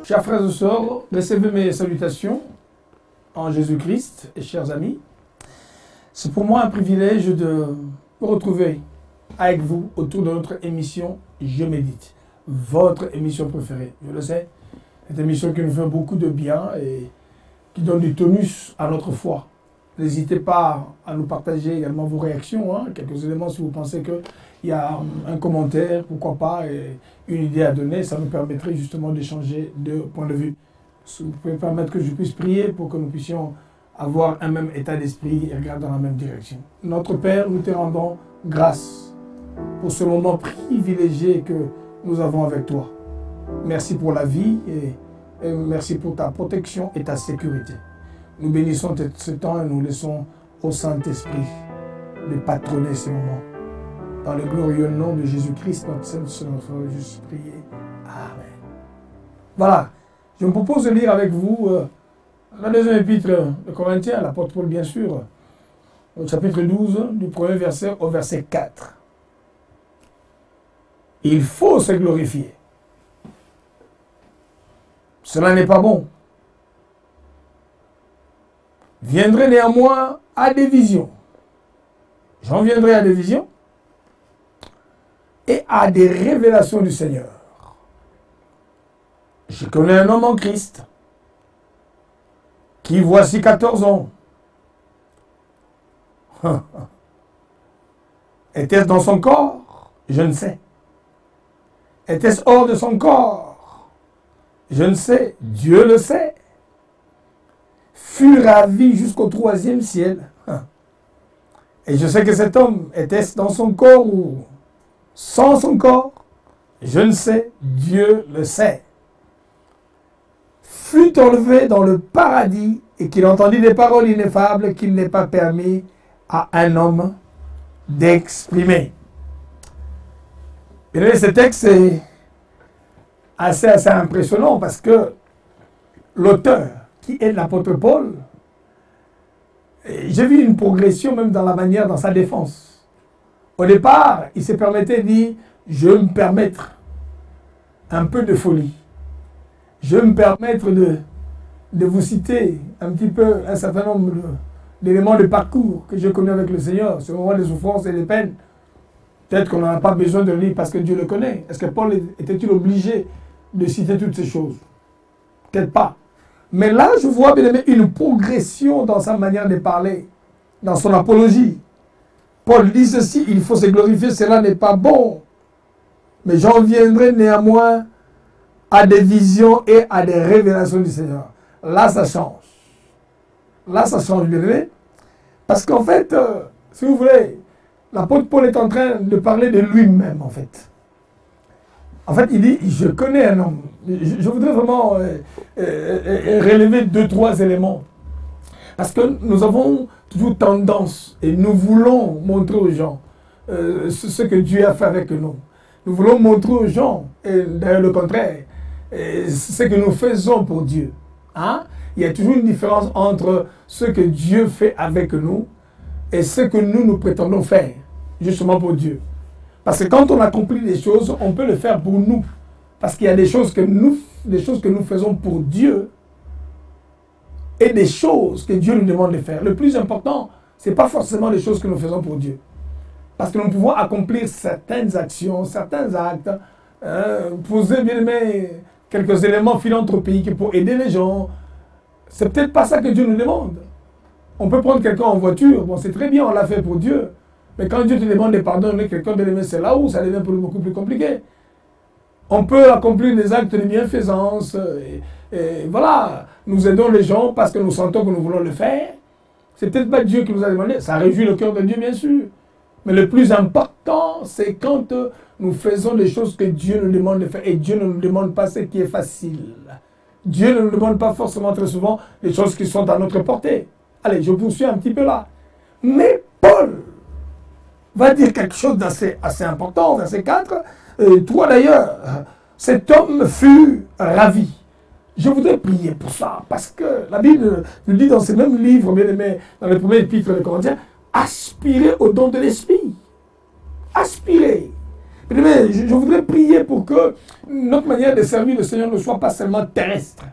Chers frères et sœurs, recevez mes salutations en Jésus-Christ et chers amis. C'est pour moi un privilège de me retrouver avec vous autour de notre émission Je médite, votre émission préférée. Je le sais, cette émission qui nous fait beaucoup de bien et qui donne du tonus à notre foi. N'hésitez pas à nous partager également vos réactions, quelques éléments si vous pensez qu'il y a un commentaire, pourquoi pas, et une idée à donner, ça nous permettrait justement d'échanger de points de vue. Vous pouvez permettre que je puisse prier pour que nous puissions avoir un même état d'esprit et regarder dans la même direction. Notre Père, nous te rendons grâce pour ce moment privilégié que nous avons avec toi. Merci pour la vie et merci pour ta protection et ta sécurité. Nous bénissons ce temps et nous laissons au Saint-Esprit de patronner ces moments. Dans le glorieux nom de Jésus-Christ, notre Saint-Seigneur, juste prier. Amen. Voilà, je me propose de lire avec vous la deuxième épître de Corinthiens, l'apôtre Paul bien sûr, au chapitre 12, du premier verset au verset 4. Il faut se glorifier. Cela n'est pas bon. Viendrai néanmoins à des visions. J'en viendrai à des visions et à des révélations du Seigneur. Je connais un homme en Christ qui, voici 14 ans, était-ce dans son corps? Je ne sais. Était-ce hors de son corps? Je ne sais. Dieu le sait. Fut ravi jusqu'au 3e ciel. Et je sais que cet homme était dans son corps ou sans son corps. Je ne sais, Dieu le sait. Fut enlevé dans le paradis et qu'il entendit des paroles ineffables qu'il n'est pas permis à un homme d'exprimer. Et ce texte est assez impressionnant parce que l'auteur, qui est l'apôtre Paul, j'ai vu une progression même dans sa défense. Au départ, il se permettait de dire, je vais me permettre un peu de folie. Je vais me permettre de vous citer un petit peu un certain nombre d'éléments de parcours que j'ai connus avec le Seigneur, ce moment des souffrances et des peines. Peut-être qu'on n'en a pas besoin de le lire parce que Dieu le connaît. Est-ce que Paul était-il obligé de citer toutes ces choses? Peut-être pas. Mais là, je vois bien aimé une progression dans sa manière de parler, dans son apologie. Paul dit ceci, il faut se glorifier, cela n'est pas bon. Mais j'en viendrai néanmoins à des visions et à des révélations du Seigneur. Là, ça change. Là, ça change, bien aimé. Parce qu'en fait, si vous voulez, l'apôtre Paul est en train de parler de lui-même, en fait. En fait, il dit, je connais un homme. Je voudrais vraiment relever 2-3 éléments. Parce que nous avons toujours tendance, et nous voulons montrer aux gens ce que Dieu a fait avec nous. Nous voulons montrer aux gens, et d'ailleurs le contraire, ce que nous faisons pour Dieu. Il y a toujours une différence entre ce que Dieu fait avec nous et ce que nous prétendons faire, justement pour Dieu. Parce que quand on accomplit des choses, on peut le faire pour nous. Parce qu'il y a des choses que nous faisons pour Dieu et des choses que Dieu nous demande de faire. Le plus important, ce n'est pas forcément les choses que nous faisons pour Dieu. Parce que nous pouvons accomplir certaines actions, certains actes, poser bien aimé quelques éléments philanthropiques pour aider les gens. C'est peut-être pas ça que Dieu nous demande. On peut prendre quelqu'un en voiture, bon c'est très bien, on l'a fait pour Dieu. Mais quand Dieu te demande de pardonner quelqu'un, c'est là où ça devient beaucoup plus compliqué. On peut accomplir des actes de bienfaisance. Et voilà, nous aidons les gens parce que nous sentons que nous voulons le faire. C'est peut-être pas Dieu qui nous a demandé. Ça réjouit le cœur de Dieu, bien sûr. Mais le plus important, c'est quand nous faisons des choses que Dieu nous demande de faire. Et Dieu ne nous demande pas ce qui est facile. Dieu ne nous demande pas forcément très souvent les choses qui sont à notre portée. Allez, je poursuis un petit peu là. Mais Paul va dire quelque chose d'assez important, verset 4. Toi d'ailleurs, cet homme fut ravi. Je voudrais prier pour ça, parce que la Bible nous dit dans ce même livre, bien aimé, dans le premier épître de Corinthiens, aspirez au don de l'esprit. Aspirez. Mais je voudrais prier pour que notre manière de servir le Seigneur ne soit pas seulement terrestre.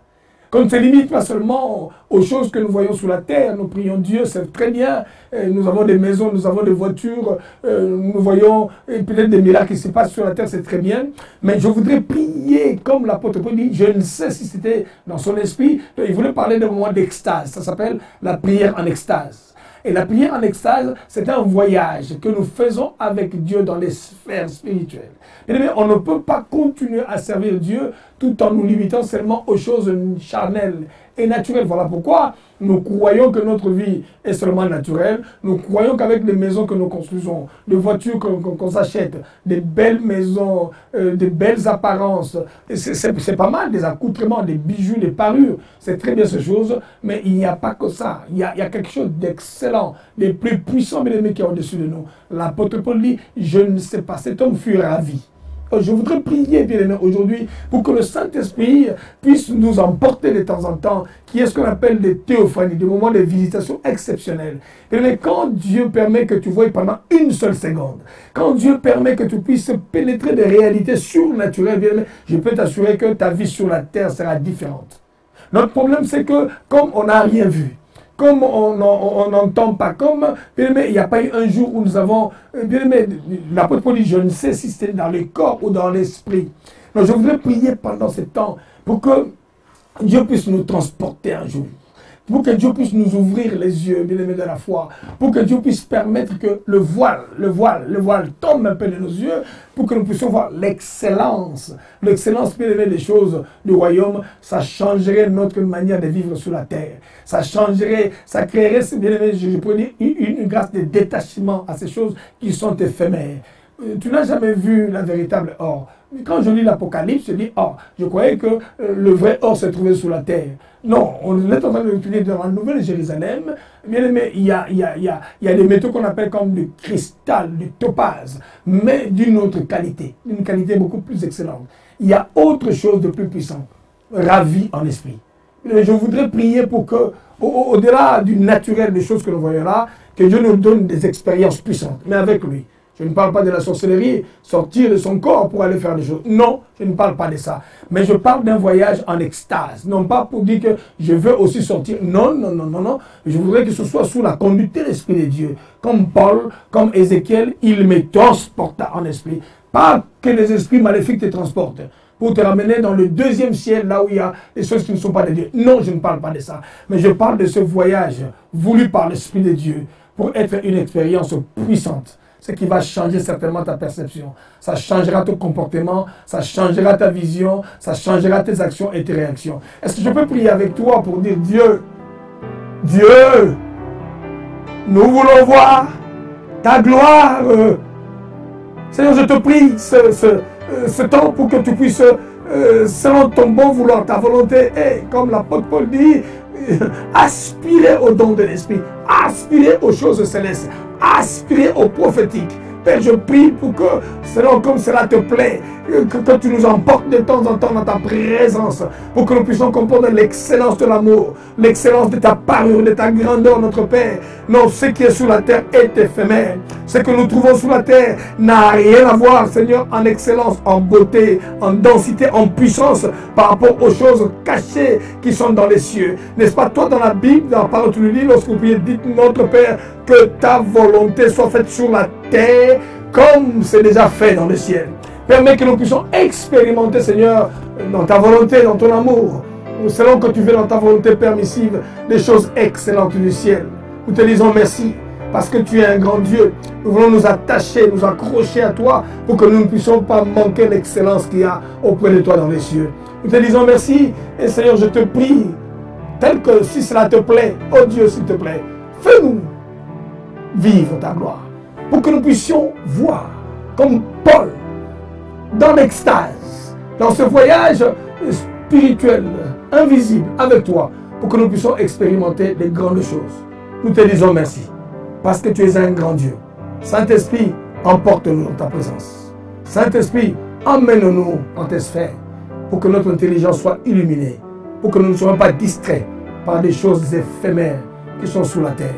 Qu'on ne se limite pas seulement aux choses que nous voyons sous la terre. Nous prions Dieu, c'est très bien. Nous avons des maisons, nous avons des voitures. Nous voyons peut-être des miracles qui se passent sur la terre, c'est très bien. Mais je voudrais prier, comme l'apôtre Paul dit, je ne sais si c'était dans son esprit. Il voulait parler d'un moment d'extase. Ça s'appelle la prière en extase. Et la prière en extase, c'est un voyage que nous faisons avec Dieu dans les sphères spirituelles. Mais on ne peut pas continuer à servir Dieu tout en nous limitant seulement aux choses charnelles et naturelles. Voilà pourquoi nous croyons que notre vie est seulement naturelle. Nous croyons qu'avec les maisons que nous construisons, les voitures qu'on s'achète, des belles maisons, des belles apparences, c'est pas mal, des accoutrements, des bijoux, des parures. C'est très bien ces choses, mais il n'y a pas que ça. Il y a quelque chose d'excellent, des plus puissants, bien aimés, qui est au-dessus de nous. L'apôtre Paul dit, je ne sais pas, cet homme fut ravi. Je voudrais prier, bien aimé, aujourd'hui, pour que le Saint-Esprit puisse nous emporter de temps en temps, qui est ce qu'on appelle des théophanies, des moments de visitation exceptionnels. Mais quand Dieu permet que tu voies pendant une seule seconde, quand Dieu permet que tu puisses pénétrer des réalités surnaturelles, bien aimé, je peux t'assurer que ta vie sur la terre sera différente. Notre problème, c'est que comme on n'a rien vu, comme on n'entend pas, comme, bien aimé, il n'y a pas eu un jour où nous avons, bien aimé, l'apôtre Paul dit, je ne sais si c'était dans le corps ou dans l'esprit. Donc je voudrais prier pendant ce temps pour que Dieu puisse nous transporter un jour. Pour que Dieu puisse nous ouvrir les yeux, bien aimés de la foi. Pour que Dieu puisse permettre que le voile tombe un peu de nos yeux. Pour que nous puissions voir l'excellence. L'excellence, bien aimé, des choses du royaume. Ça changerait notre manière de vivre sur la terre. Ça changerait, ça créerait, bien aimé, je pourrais dire, une grâce de détachement à ces choses qui sont éphémères. Tu n'as jamais vu la véritable or. Mais quand je lis l'Apocalypse, je dis or. Je croyais que le vrai or se trouvait sous la terre. Non, on est en train de l'étudier dans la Nouvelle Jérusalem. Bien aimé, il y a des métaux qu'on appelle comme du cristal, du topaz, mais d'une autre qualité, d'une qualité beaucoup plus excellente. Il y a autre chose de plus puissant, ravi en esprit. Je voudrais prier pour que, au-delà du naturel des choses que nous voyons là, que Dieu nous donne des expériences puissantes, mais avec lui. Je ne parle pas de la sorcellerie, sortir de son corps pour aller faire des choses. Non, je ne parle pas de ça. Mais je parle d'un voyage en extase. Non pas pour dire que je veux aussi sortir. Non, non, non, non, non. Je voudrais que ce soit sous la conduite de l'Esprit de Dieu. Comme Paul, comme Ézéchiel, il me transporta en esprit. Pas que les esprits maléfiques te transportent pour te ramener dans le deuxième ciel, là où il y a des choses qui ne sont pas de Dieu. Non, je ne parle pas de ça. Mais je parle de ce voyage voulu par l'Esprit de Dieu pour être une expérience puissante. Ce qui va changer certainement ta perception. Ça changera ton comportement, ça changera ta vision, ça changera tes actions et tes réactions. Est-ce que je peux prier avec toi pour dire Dieu, Dieu, nous voulons voir ta gloire. Seigneur, je te prie ce temps pour que tu puisses, selon ton bon vouloir, ta volonté, et comme l'apôtre Paul dit, aspirer au don de l'Esprit, aspirer aux choses célestes, aspirer au prophétique. Père, je prie pour que, selon comme cela te plaît, que tu nous emportes de temps en temps dans ta présence, pour que nous puissions comprendre l'excellence de l'amour, l'excellence de ta parure, de ta grandeur, notre Père. Non, ce qui est sous la terre est éphémère. Ce que nous trouvons sous la terre n'a rien à voir, Seigneur, en excellence, en beauté, en densité, en puissance, par rapport aux choses cachées qui sont dans les cieux. N'est-ce pas, toi, dans la Bible, dans la parole, tu nous dis, lorsque vous priez, dites, notre Père, que ta volonté soit faite sur la terre, comme c'est déjà fait dans le ciel. Permets que nous puissions expérimenter, Seigneur, dans ta volonté, dans ton amour, selon que tu veux dans ta volonté permissive, des choses excellentes du ciel. Nous te disons merci, parce que tu es un grand Dieu. Nous voulons nous attacher, nous accrocher à toi, pour que nous ne puissions pas manquer l'excellence qu'il y a auprès de toi dans les cieux. Nous te disons merci, et Seigneur, je te prie, tel que si cela te plaît, oh Dieu, s'il te plaît, fais-nous vivre ta gloire, pour que nous puissions voir, comme Paul, dans l'extase, dans ce voyage spirituel, invisible, avec toi, pour que nous puissions expérimenter des grandes choses. Nous te disons merci, parce que tu es un grand Dieu. Saint-Esprit, emporte-nous dans ta présence. Saint-Esprit, emmène-nous dans tes sphères, pour que notre intelligence soit illuminée, pour que nous ne soyons pas distraits par des choses éphémères qui sont sous la terre.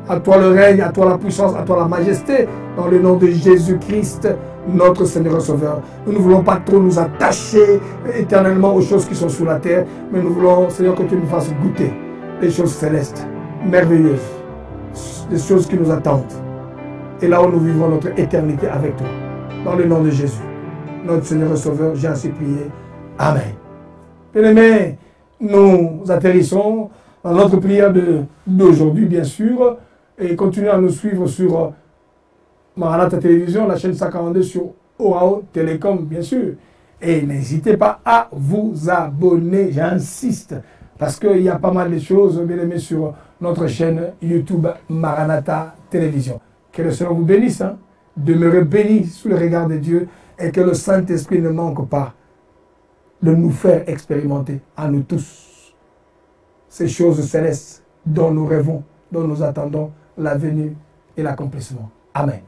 À toi le règne, à toi la puissance, à toi la majesté, dans le nom de Jésus-Christ, notre Seigneur et Sauveur. Nous ne voulons pas trop nous attacher éternellement aux choses qui sont sous la terre, mais nous voulons, Seigneur, que tu nous fasses goûter les choses célestes, merveilleuses, les choses qui nous attendent. Et là où nous vivons notre éternité avec toi. Dans le nom de Jésus, notre Seigneur et Sauveur, j'ai ainsi prié. Amen. Bien-aimés, nous atterrissons dans notre prière d'aujourd'hui, bien sûr, et continuez à nous suivre sur Maranatha Télévision, la chaîne 142 sur Orao Télécom, bien sûr. Et n'hésitez pas à vous abonner, j'insiste, parce qu'il y a pas mal de choses, bien aimés, sur notre chaîne YouTube Maranatha Télévision. Que le Seigneur vous bénisse, hein? Demeurez bénis sous le regard de Dieu et que le Saint-Esprit ne manque pas de nous faire expérimenter à nous tous ces choses célestes dont nous rêvons, dont nous attendons la venue et l'accomplissement. Amen.